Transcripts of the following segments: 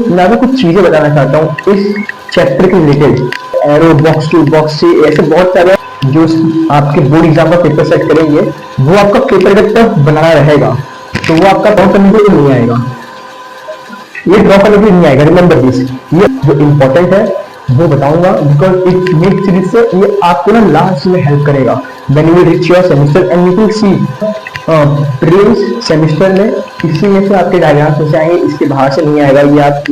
मैं आपको कुछ चीजें बताना चाहता हूँ इस चैप्टर के related. Arrow box to box से ऐसे बहुत सारे जो आपके बोर्ड एग्जाम का पेपर सेट करेंगे वो आपका पेपर का टफ बनाना रहेगा, तो वो आपका ड्रॉ करने के लिए नहीं आएगा। ये ड्रॉ करने के लिए नहीं आएगा, रिमेंबर दिस। ये जो इम्पोर्टेंट है वो बताऊंगा बिकॉज इट मेक सीरीज से ये आपको ना लास्ट में हेल्प करेगा when you reach your semester and you will see previous semester में इसी में से आपके डायग्राम्स में से आएंगे, इसके बाहर से नहीं आएगा। ये आप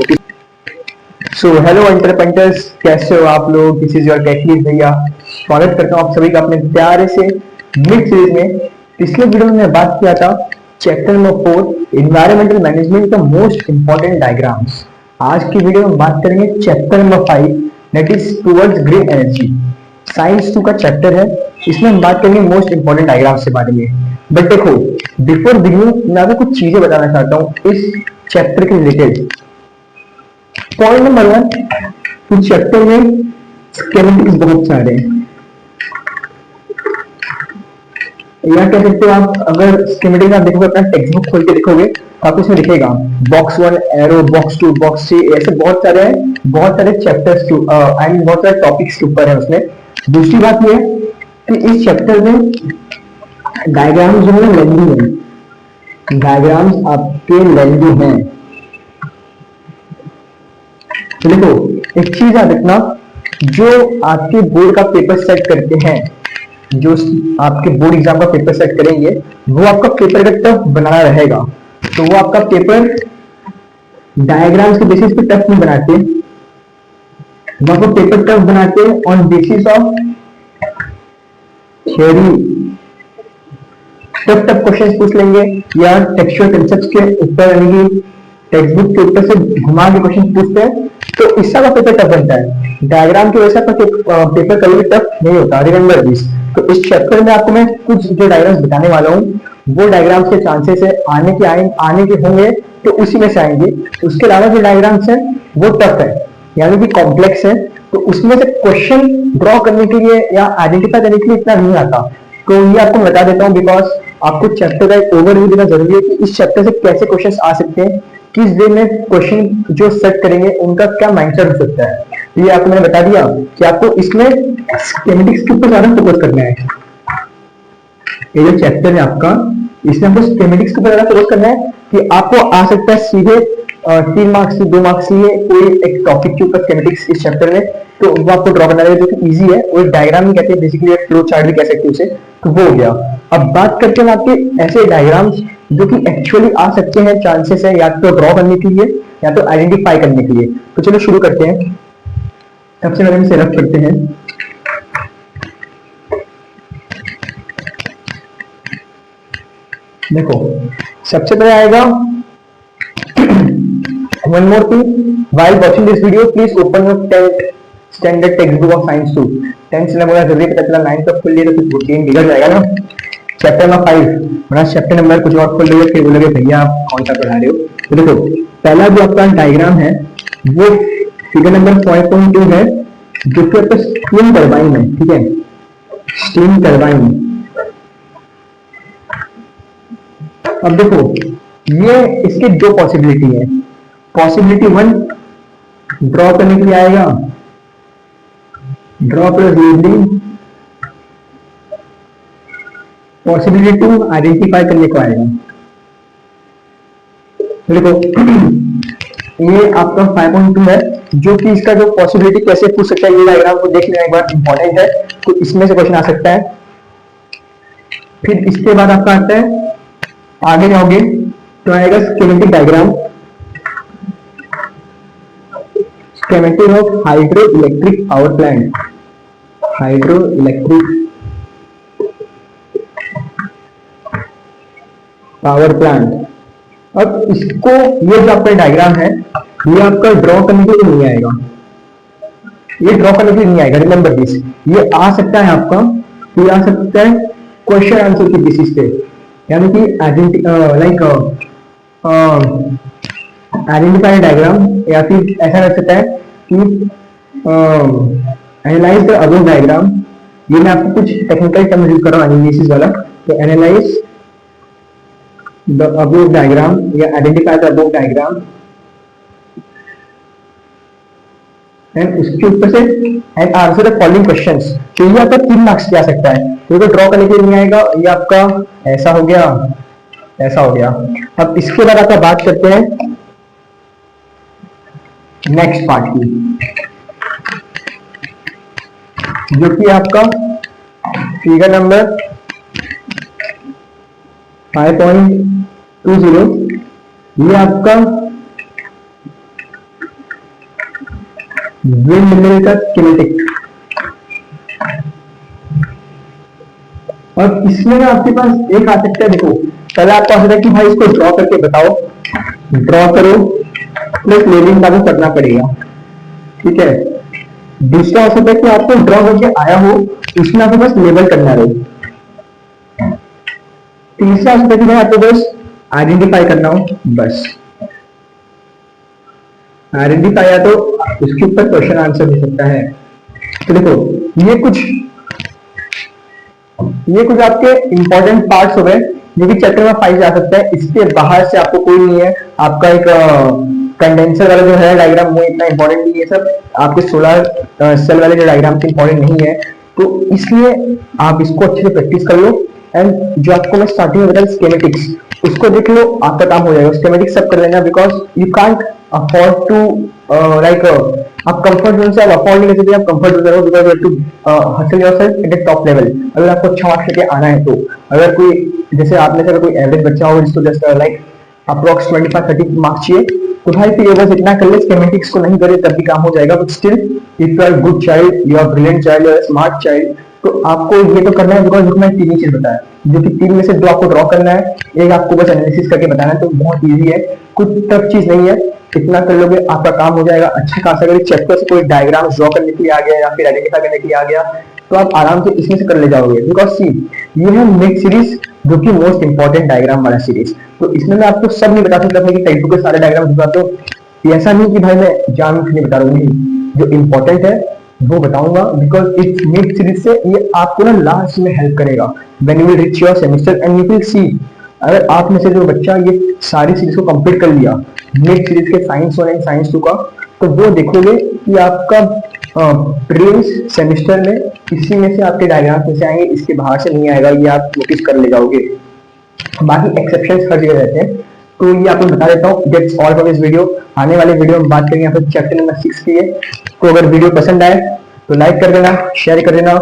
सो हेलो एंटरप्रेन्योर्स, कैसे हो आप लोग? दिस इज योर टेक्निक भैया। स्वागत करता हूँ आप सभी का अपने प्यारे से मिड सीरीज में। पिछले वीडियो में बात किया था चैप्टर नंबर 4 एनवायरमेंटल मैनेजमेंट का मोस्ट इंपॉर्टेंट डायग्राम्स। आज की वीडियो में बात करेंगे chapter number 5 that is towards green energy. Science 2 का चैप्टर है, इसमें हम बात करेंगे मोस्ट इंपॉर्टेंट डायग्राम्स के बारे में। बट देखो, बिफोर बिगिनिंग मैं आपको कुछ चीजें बताना चाहता हूँ इस चैप्टर के रिलेटेड। पॉइंट नंबर 1, इस चैप्टर में स्कीमेटिक्स बहुत सारे हैं, या कह सकते हो आप अगर स्कीमेटिक आप देखोगे अपना टेक्स्ट बुक खोल के देखोगे तो आपको इसमें दिखेगा बॉक्स 1 एरो, बॉक्स 2 बॉक्स 3, ऐसे बहुत सारे हैं, बहुत सारे चैप्टर्स आई मीन बहुत सारे टॉपिक्स के ऊपर है उसमें। दूसरी बात ये है कि इस चैप्टर में डायग्राम्स जो है लेंदी है, डायग्राम्स आपके लेंदी हैं। तो देखो एक चीज याद रखना, जो आपके बोर्ड का पेपर सेट करते हैं, जो आपके बोर्ड एग्जाम का पेपर सेट करेंगे वो आपका पेपर का टफ बनाना रहेगा। तो वो आपका पेपर डायग्राम्स के बेसिस पे टफ नहीं बनाते, वो आपका पेपर टफ बनाते हैं on basis of theory. Tough tough questions पूछ लेंगे या टेक्सचुअल कांसेप्ट्स के ऊपर यानी टेक्स्ट बुक के ऊपर से घुमा के क्वेश्चन पूछते हैं, तो इससे का पेपर टफ बनता है। डायग्राम की वजह से पेपर कभी भी टफ नहीं होता, रिमेंबर दिस। तो इस चैप्टर में आपको मैं कुछ जो डायग्राम्स बताने वाला हूँ वो डायग्राम्स के चांसेस है आने के होंगे तो उसी में से आएंगे। उसके अलावा जो डायग्राम्स हैं वो टफ है यानी कि कॉम्प्लेक्स है, तो उसमें से क्वेश्चन ड्रॉ करने के लिए या आइडेंटिफाई करने के लिए इतना नहीं आता। तो ये आपको बता देता हूँ बिकॉज आपको चैप्टर का एक ओवरव्यू देना जरूरी है कि इस चैप्टर से कैसे क्वेश्चन आ सकते हैं, किस वे में क्वेश्चन जो सेट करेंगे उनका क्या माइंडसेट हो सकता है। तो ये आपको मैंने बता दिया कि आपको इसमें स्कीमेटिक्स के ऊपर ज्यादा फोकस करना है। ये जो चैप्टर है आपका, इसमें आपको स्कीमेटिक्स के ऊपर ज्यादा फोकस करना है कि आपको आ सकता है सीधे 3 मार्क्स से 2 मार्क्स लिए कोई एक टॉपिक के ऊपर स्कीमेटिक्स इस चैप्टर में, तो वो आपको ड्रॉ करना है जो कि इजी है। वो डायग्राम ही कहते हैं, बेसिकली एक फ्लो चार्ट भी कह सकते हैं उसे। तो वो हो गया। अब बात करते हैं आपके ऐसे डायग्राम्स जो कि एक्चुअली आ सकते हैं, चांसेस है या तो ड्रॉ करने के लिए या तो आइडेंटिफाई करने के लिए। तो चलो शुरू करते हैं। सबसे पहले हम सेलेक्ट करते हैं देखो, सबसे पहले आएगा one more thing, while watching this video please open your 10th standard text book of science 2। 10th से बोला जल्दी पता चला 9th तक खोल लिया तो कुछ रूटीन बिगड़ जाएगा ना। चैप्टर नंबर 5 बड़ा चैप्टर नंबर कुछ और खोल लोगे फिर बोलोगे भैया आप कौन सा पढ़ा रहे हो। तो देखो पहला जो आपका डायग्राम है वो फिगर नंबर 5.2 है जो कि आपका स्टीम टरबाइन है, ठीक है, स्टीम टरबाइन। अब देखो ये इसके दो पॉसिबिलिटी है। पॉसिबिलिटी 1 ड्रॉ करने के लिए आएगा, draw plus labelling. Possibility 2 identify करने को आएगा। देखो ये आपका 5.2 है जो कि इसका जो पॉसिबिलिटी कैसे पूछ सकता है ये डायग्राम को देख लेना एक बार, इंपॉर्टेंट है। तो इसमें से क्वेश्चन आ सकता है। फिर इसके बाद आपका आता है, आगे जाओगे तो आएगा schematic diagram, schematic of hydro electric power plant, hydro electric power plant. अब इसको ये जो आपका डायग्राम है ये आपका ड्रॉ करने के लिए नहीं आएगा, ये ड्रॉ करने के लिए नहीं आएगा, रिमेंबर दिस। ये आ सकता है आपका, ये आ सकता है क्वेश्चन आंसर की बेसिस पे, यानी कि आइडेंटिफाई डायग्राम, या फिर ऐसा रख सकता है कि एनालाइज द अबव डायग्राम। ये मैं आपको कुछ टेक्निकल टर्म यूज कर रहा हूँ एनालिसिस वाला। तो एनालाइज द अबव डायग्राम या identify the above diagram and उसके ऊपर से and answer the following questions. तो ये आपका 3 मार्क्स से आ सकता है, तो ड्रॉ करने के लिए नहीं आएगा। ये आपका ऐसा हो गया, ऐसा हो गया। अब इसके बाद आपका बात करते हैं नेक्स्ट पार्ट की, जो कि आपका फिगर नंबर 5.20। ये आपका विंड मिल का किनेटिक। और इसमें ना आपके पास एक आ सकता है, देखो पहले आपको आ सकता है कि भाई इसको ड्रॉ करके बताओ, ड्रॉ करो प्लस लेबलिंग का भी करना पड़ेगा, ठीक है। दूसरा हो सकता है कि आपको ड्रॉ करके आया हो, उसमें आपको बस लेबल करना रहे। तीसरा हो सकता है कि भाई आपको बस आइडेंटिफाई करना हो, बस आइडेंटिफाई या तो उसके ऊपर क्वेश्चन आंसर दे सकता है। तो देखो ये कुछ आपके इंपॉर्टेंट पार्ट्स हो गए जो कि चैप्टर में 5 जा सकता है। इसके बाहर से आपको कोई नहीं है। आपका एक कंडेंसर वाला जो है डायग्राम वो इतना इंपॉर्टेंट नहीं है, सब आपके सोलर सेल वाले जो डायग्राम इंपॉर्टेंट नहीं है, तो इसलिए आप इसको अच्छे से प्रैक्टिस कर लो। एंड जो आपको मैं स्टार्टिंग में बताया स्कीमेटिक्स, उसको देख लो, आपका काम हो जाएगा। स्कीमेटिक्स सब कर लेना, because you can't afford to आप कंफर्ट जोन से आप अफोर्ड नहीं कर सकते, आप कंफर्ट जोन रहो, because you have to hustle yourself at the top level. अगर आपको अच्छा मार्क्स लेके आना है, तो अगर कोई जैसे आप में से अगर कोई एवरेज बच्चा हो जिसको जस्ट लाइक अप्रोक्स 25-30 मार्क्स चाहिए, तो भाई फिर बस इतना कर ले, स्कीमेटिक्स को नहीं करे तब भी काम हो जाएगा। But still if you are good child, you are brilliant child, you are smart child, तो आपको ये तो करना है। बिकॉज मैं 3 ही चीज बताया, जो कि 3 में से 2 आपको ड्रॉ करना है, एक आपको बस एनालिसिस करके बताना है, तो बहुत इजी है, कुछ टफ चीज नहीं है। इतना कर लोगे आपका काम हो जाएगा अच्छा खासा। अगर चैप्टर से कोई डायग्राम ड्रॉ करने के लिए आ गया या फिर आइडेंटिफाई करने के लिए आ गया, तो आप आराम से इसमें से कर ले जाओगे। बिकॉज सी ये है मिड सीरीज, जो कि मोस्ट इंपॉर्टेंट डायग्राम वाला सीरीज। तो इसमें मैं आपको सब नहीं बता सकता कि टेक्स्ट बुक के सारे डायग्राम दिखाता हूँ, ऐसा नहीं कि भाई मैं जानबूझ नहीं बता रहा हूँ, जो इंपॉर्टेंट है वो बताऊंगा। बिकॉज इट्स मिड सीरीज से ये आपको ना लास्ट में हेल्प करेगा when you will reach your semester and you will see. अगर आप में से जो बच्चा ये सारी सीरीज को कंप्लीट कर लिया मिड सीरीज के साइंस 1 एंड साइंस 2 का, तो वो देखोगे कि आपका प्रीलिम्स सेमेस्टर में इसी में से आपके डायग्राम में से आएंगे, इसके बाहर से नहीं आएगा, ये आप नोटिस कर ले जाओगे। बाकी एक्सेप्शंस हर जगह रहते हैं, तो ये आपको बता देता हूँ। That's all for this video. आने वाले वीडियो में बात करेंगे यहाँ पर चैप्टर नंबर 6 की है। तो अगर वीडियो पसंद आए तो लाइक कर देना, शेयर कर देना,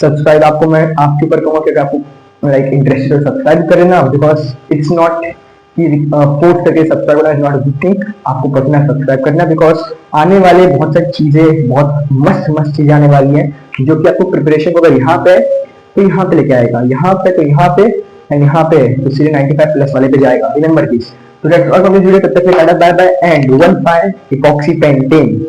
सब्सक्राइब आपको मैं आपके ऊपर कहूँगा कि आपको लाइक इंटरेस्टेड है सब्सक्राइब कर देना, बिकॉज इट्स नॉट कि पोस्ट करके सब्सक्राइब करना is not a good thing. आपको करना है सब्सक्राइब करना, बिकॉज आने वाले बहुत सारी चीजें, बहुत मस्त मस्त चीजें आने वाली हैं, जो कि आपको प्रिपरेशन को अगर यहाँ पे तो यहाँ पे लेके आएगा, यहाँ पे तो यहाँ पे एंड यहाँ पे तो सीधे 95 प्लस वाले पे जाएगा। Remember this. तो that's all for this video. तब तक के लिए bye bye and 1 by epoxy painting.